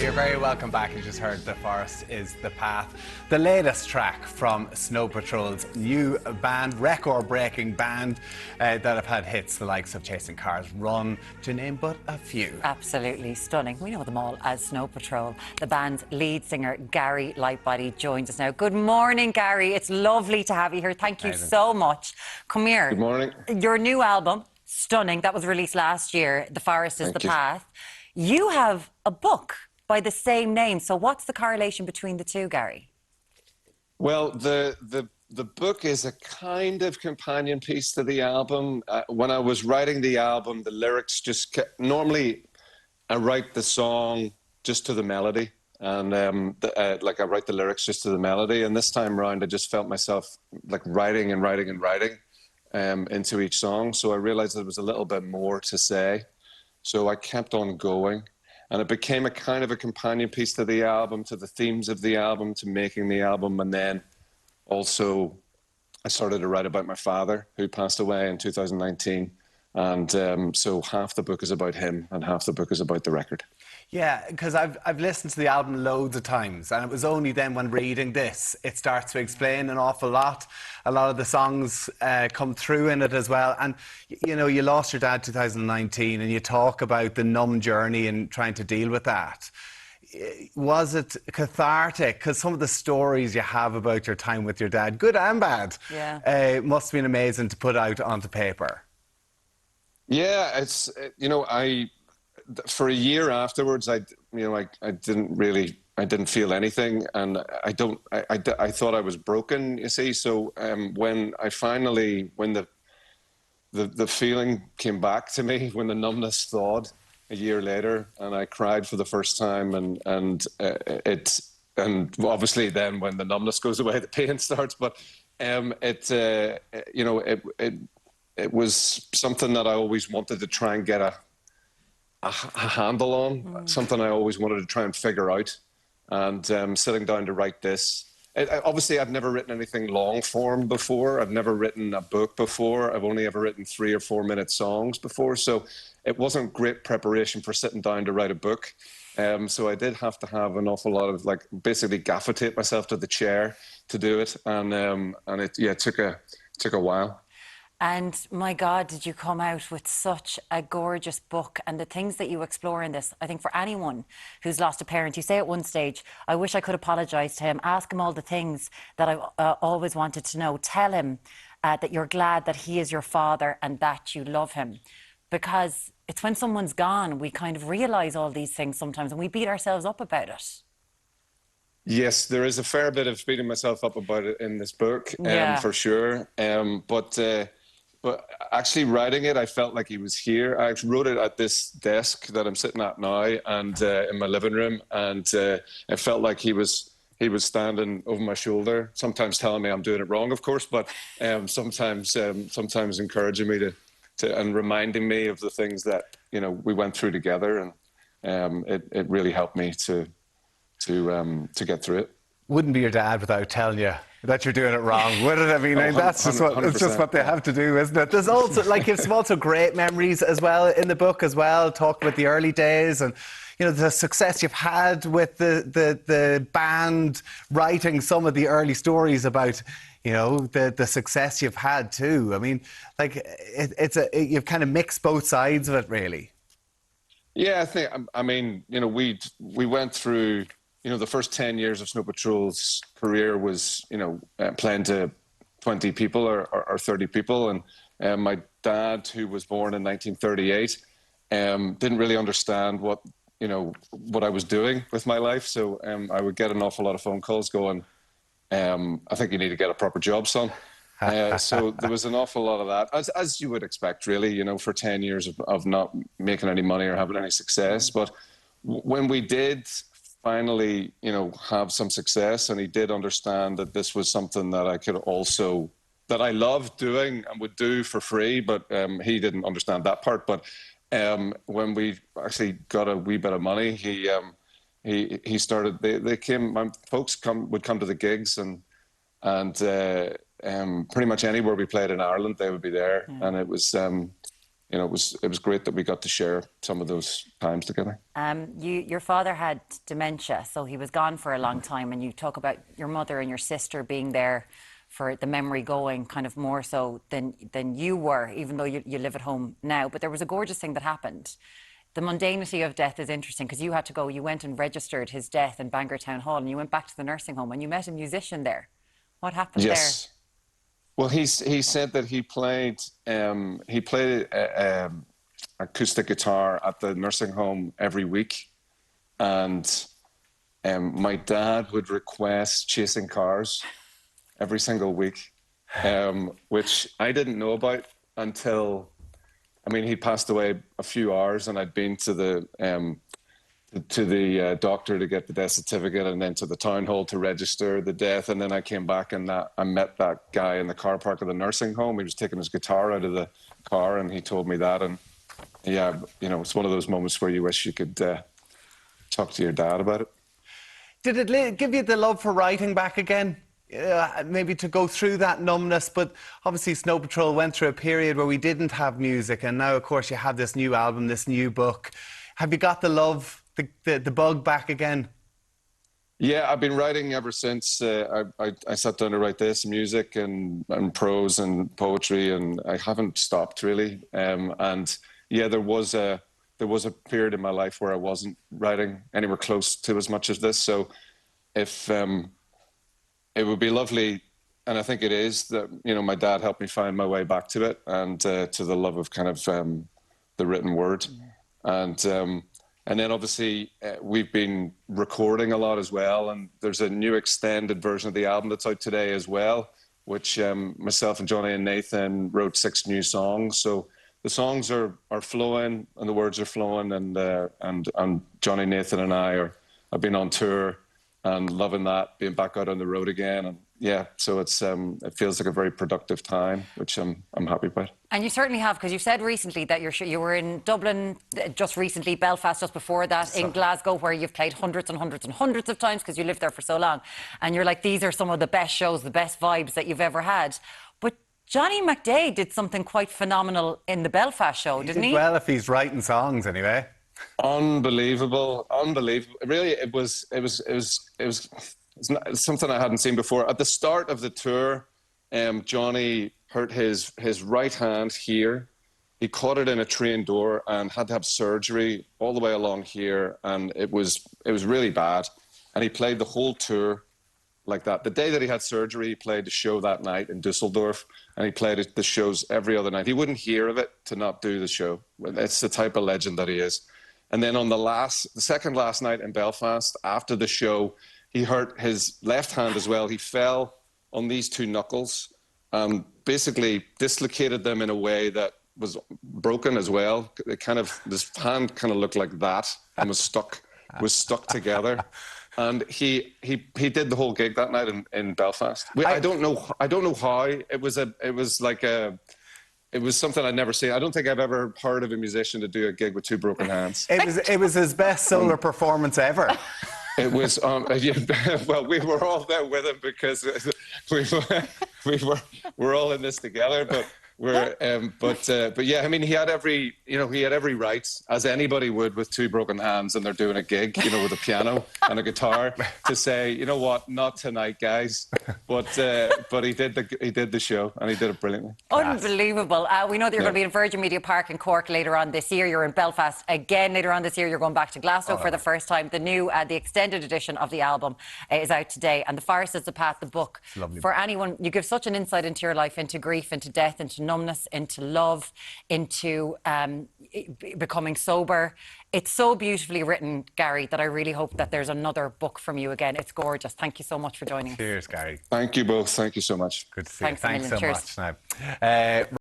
You're very welcome back. You just heard The Forest is the Path, the latest track from Snow Patrol's new band, record-breaking band that have had hits the likes of Chasing Cars, Run, to name but a few. Absolutely stunning. We know them all as Snow Patrol. The band's lead singer, Gary Lightbody, joins us now. Good morning, Gary. It's lovely to have you here. Thank you so much. Come here. Good morning. Your new album, stunning, that was released last year, The Forest is the Path. You have a book by the same name. So what's the correlation between the two, Gary? Well, the book is a kind of companion piece to the album. When I was writing the album, the lyrics just kept, normally I write the song just to the melody, and like I write the lyrics just to the melody. And this time around, I just felt myself like writing into each song. So I realized there was a little bit more to say. So I kept on going. And it became a kind of a companion piece to the album, to the themes of the album, to making the album. And then also I started to write about my father, who passed away in 2019. And so half the book is about him and half the book is about the record. Yeah, because I've listened to the album loads of times, and it was only then when reading this, it starts to explain an awful lot. A lot of the songs come through in it as well. And, you know, you lost your dad 2019, and you talk about the numb journey and trying to deal with that. Was it cathartic? Because some of the stories you have about your time with your dad, good and bad, must have been amazing to put out onto paper. Yeah, it's, you know, for a year afterwards, I didn't feel anything, and I thought I was broken, you see. So when the feeling came back to me, when the numbness thawed a year later, and I cried for the first time, and obviously then when the numbness goes away, the pain starts. But it was something that I always wanted to try and get a handle on, something I always wanted to try and figure out. And sitting down to write this, obviously I've never written anything long form before. I've never written a book before. I've only ever written 3 or 4 minute songs before. So it wasn't great preparation for sitting down to write a book. So I did have to have an awful lot of, like, basically gaffer tape myself to the chair to do it. And it took a while. And my God, did you come out with such a gorgeous book, and the things that you explore in this. I think for anyone who's lost a parent, you say at one stage, I wish I could apologise to him, ask him all the things that I've always wanted to know. Tell him that you're glad that he is your father and that you love him. Because it's when someone's gone, we kind of realise all these things sometimes, and we beat ourselves up about it. Yes, there is a fair bit of beating myself up about it in this book, for sure. But actually writing it, I felt like he was here. I wrote it at this desk that I'm sitting at now, and in my living room, and it felt like he was standing over my shoulder, sometimes telling me I'm doing it wrong, of course, but sometimes encouraging me to and reminding me of the things that, you know, we went through together, and it really helped me to get through it. Wouldn't be your dad without telling you that you're doing it wrong, would it? I mean, that's just it's just what they have to do, isn't it? There's also, like, you've some also great memories as well in the book as well. Talk about the early days and, you know, the success you've had with the band, writing some of the early stories about, you know, the success you've had too. I mean, like, you've kind of mixed both sides of it, really. Yeah, I mean, you know, we went through, you know, the first 10 years of Snow Patrol's career was, you know, playing to 20 people or 30 people. And my dad, who was born in 1938, didn't really understand what I was doing with my life. So I would get an awful lot of phone calls going, I think you need to get a proper job, son. So there was an awful lot of that, as you would expect, really, you know, for 10 years of not making any money or having any success. But when we did finally, you know, have some success, and he did understand that this was something that I could also, that I loved doing and would do for free, but he didn't understand that part. But when we actually got a wee bit of money, he started, they came, my folks would come to the gigs, and pretty much anywhere we played in Ireland, they would be there. And it was, you know, it was great that we got to share some of those times together. Your father had dementia, so he was gone for a long time, and you talk about your mother and your sister being there for the memory going kind of more so than you were, even though you live at home now. But there was a gorgeous thing that happened. The mundanity of death is interesting because you had to go, you went and registered his death in Bangor Town Hall, and you went back to the nursing home and you met a musician there. What happened Yes. Well, he said that he played acoustic guitar at the nursing home every week, and my dad would request Chasing Cars every single week, which I didn't know about until, I mean, he passed away a few hours, and I'd been to the doctor to get the death certificate, and then to the town hall to register the death. And then I came back, and I met that guy in the car park of the nursing home. He was taking his guitar out of the car, and he told me that. And yeah, you know, it's one of those moments where you wish you could talk to your dad about it. Did it give you the love for writing back again? Maybe to go through that numbness, but obviously Snow Patrol went through a period where we didn't have music, and now, of course, you have this new album, this new book. Have you got the love, the bug back again? Yeah, I've been writing ever since I sat down to write this, music and prose and poetry, and I haven't stopped really. And yeah, there was a period in my life where I wasn't writing anywhere close to as much as this. So if it would be lovely, and I think it is, that, you know, my dad helped me find my way back to it, and to the love of kind of the written word. And then obviously we've been recording a lot as well, and there's a new extended version of the album that's out today as well, which myself and Johnny and Nathan wrote 6 new songs. So the songs are flowing and the words are flowing, and Johnny, Nathan and I have been on tour and loving that, being back out on the road again. And yeah, so it's it feels like a very productive time, which I'm happy about. And you certainly have, because you said recently that you were in Dublin just recently, Belfast just before that, in Glasgow, where you've played hundreds and hundreds and hundreds of times because you lived there for so long. And you're like, these are some of the best shows, the best vibes that you've ever had. But Johnny McDaid did something quite phenomenal in the Belfast show, didn't he? Well, if he's writing songs anyway. Unbelievable. Really, it was something I hadn't seen before. At the start of the tour, Johnny hurt his right hand here. He caught it in a train door and had to have surgery all the way along here, and it was really bad. And he played the whole tour like that. The day that he had surgery, he played the show that night in Dusseldorf, and he played the shows every other night. He wouldn't hear of it to not do the show. It's the type of legend that he is. And then on the second last night in Belfast, after the show, he hurt his left hand as well. He fell on these 2 knuckles, basically dislocated them in a way that was broken as well. This hand kind of looked like that and was stuck together. And he did the whole gig that night in Belfast. I don't know how. It was something I'd never seen. I don't think I've ever heard of a musician to do a gig with 2 broken hands. It was his best solo performance ever. It was, well, we were all there with him because we're all in this together. But yeah, I mean, he had every right, as anybody would, with 2 broken hands and they're doing a gig, you know, with a piano and a guitar, to say, you know what, not tonight, guys. But he did the show, and he did it brilliantly. Unbelievable. We know that you're going to be in Virgin Media Park in Cork later on this year. You're in Belfast again later on this year. You're going back to Glasgow for the first time. The extended edition of the album is out today, and The Forest is the Path, the book. For anyone, you give such an insight into your life, into grief, into death, into numbness, into love, into becoming sober. It's so beautifully written, Gary, that I really hope that there's another book from you again. It's gorgeous. Thank you so much for joining us. Cheers, Gary. Thank you both. Thank you so much. Good to see you. Thanks so Cheers. much. Now.